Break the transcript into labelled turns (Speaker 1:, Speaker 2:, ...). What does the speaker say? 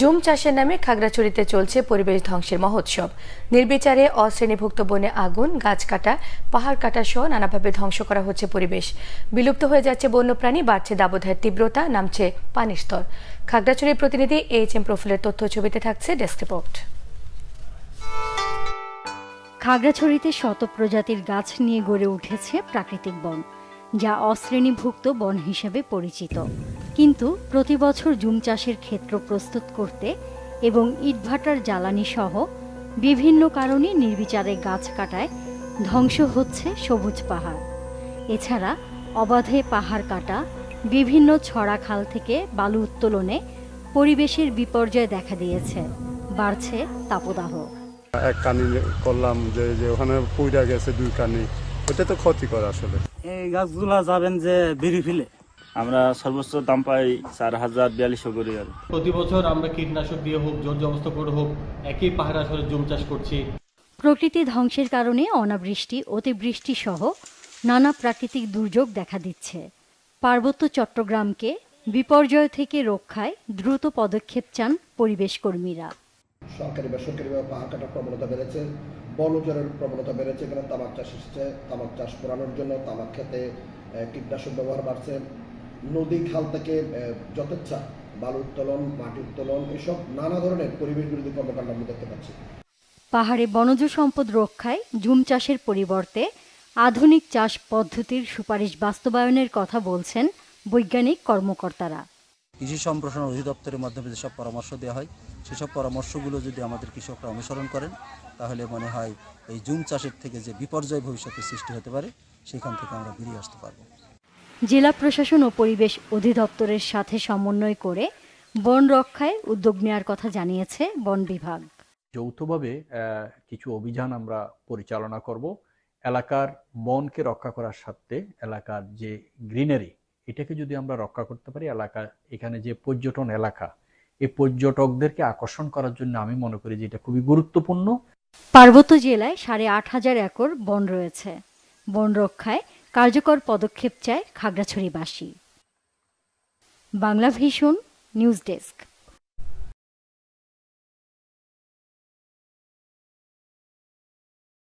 Speaker 1: Zoom চাষের নামে খাগড়াছড়িতে চলছে পরিবেশ ধ্বংসের মহোৎসব। নির্বিচারে অশ্রেণীভুক্ত বনে আগুন, গাছ কাটা, পাহাড় কাটা সহ নানাভাবে ধ্বংস করা হচ্ছে পরিবেশ। বিলুপ্ত হয়ে যাচ্ছে বন্যপ্রাণী, বাড়ছে দাবদাহের তীব্রতা, নামছে পানির স্তর। খাগড়াছড়ির প্রতিনিধি এইচ.এম. প্রফুল্লের তথ্য ছবিতে থাকছে ডেস্ক রিপোর্ট।
Speaker 2: খাগড়াছড়িতে শত প্রজাতির গাছ নিয়ে গড়ে উঠেছে প্রাকৃতিক বন, যা অশ্রেণীভুক্ত বন হিসেবে পরিচিত। কিন্তু প্রতি বছর জুম চাষের ক্ষেত্র প্রস্তুত করতে এবং ইটভাটার জ্বালানি সহ বিভিন্ন কারণে নির্বিচারে গাছ কাটায় ধ্বংস হচ্ছে সবুজ পাহাড়। এছাড়া অবাধে পাহাড় কাটা, বিভিন্ন ছড়া খাল থেকে বালু উত্তোলনে পরিবেশের বিপর্যয় দেখা দিয়েছে, বাড়ছে তাপদাহ।
Speaker 3: এক কানি করলাম যে ওখানে পুইরা গেছে 2 কানি, ওটা তো ক্ষতিকর। আসলে
Speaker 4: এই গাছগুলা যাবেন যে বিড়ি ফেলে
Speaker 5: আমরা সর্বোচ্চ দাম পাই 4042 করে। আর
Speaker 6: প্রতি বছর আমরা কীটনাশক দিয়ে হোক, জোর জবরদস্ত করে হোক, একই পাহাড়ে আসলে জুম চাষ করছি।
Speaker 2: প্রকৃতি ধ্বংসের কারণে অনাবৃষ্টি, অতিবৃষ্টি সহ নানা প্রাকৃতিক দুর্যোগ দেখা দিচ্ছে। পার্বত্য চট্টগ্রামকে বিপর্যয় থেকে রক্ষায় দ্রুত পদক্ষেপ চান পরিবেশ কর্মীরা।
Speaker 7: সরকারি বেসরকারিভাবে পাহাড় কাটার প্রবণতা বেড়েছে, বন উজাড়ের প্রবণতা বেড়েছে। এখানে তামাক চাষ এসেছে, তামাক চাষ করানোর জন্য তামাক খেতে কীটনাশক ব্যবহার বাড়ছে। নদী খাল থেকে যথেচ্ছা বালু উত্তোলন, মাটি উত্তোলন, এসব নানা ধরনের পরিবেশ বিরোধী কর্মকাণ্ড আমরা দেখতে পাচ্ছি।
Speaker 2: পাহাড়ে বনজ সম্পদ রক্ষায় জুম চাষের পরিবর্তে আধুনিক চাষ পদ্ধতির সুপারিশ বাস্তবায়নের কথা বলছেন বৈজ্ঞানিক কর্মকর্তারা।
Speaker 4: কৃষি সম্প্রসারণ অধিদপ্তরের মাধ্যমে যেসব পরামর্শ দেওয়া হয়, সেসব পরামর্শগুলো যদি আমাদের কৃষকরা অনুসরণ করেন, তাহলে মনে হয় এই জুম চাষের থেকে যে বিপর্যয় ভবিষ্যতে সৃষ্টি হতে পারে, সেখান থেকে আমরা বেরিয়ে আসতে পারব।
Speaker 2: জেলা প্রশাসন ও পরিবেশ অধিদপ্তরের সাথে সমন্বয় করে বন রক্ষায় উদ্যোগ নেওয়ার কথা জানিয়েছে বন বিভাগ।
Speaker 8: যৌথভাবে কিছু অভিযান আমরা পরিচালনা করব। এলাকার বনকে রক্ষা করার সাথে এলাকার যে গ্রিনারি, এটাকে যদি আমরা রক্ষা করতে পারি, এখানে যে পর্যটন এলাকা, এই পর্যটকদেরকে আকর্ষণ করার জন্য আমি মনে করি যে এটা খুবই গুরুত্বপূর্ণ।
Speaker 2: পার্বত্য জেলায় 8,500 একর বন রয়েছে। বন রক্ষায় কার্যকর পদক্ষেপ চায় খাগড়াছড়িবাসী। Bangla vision news desk.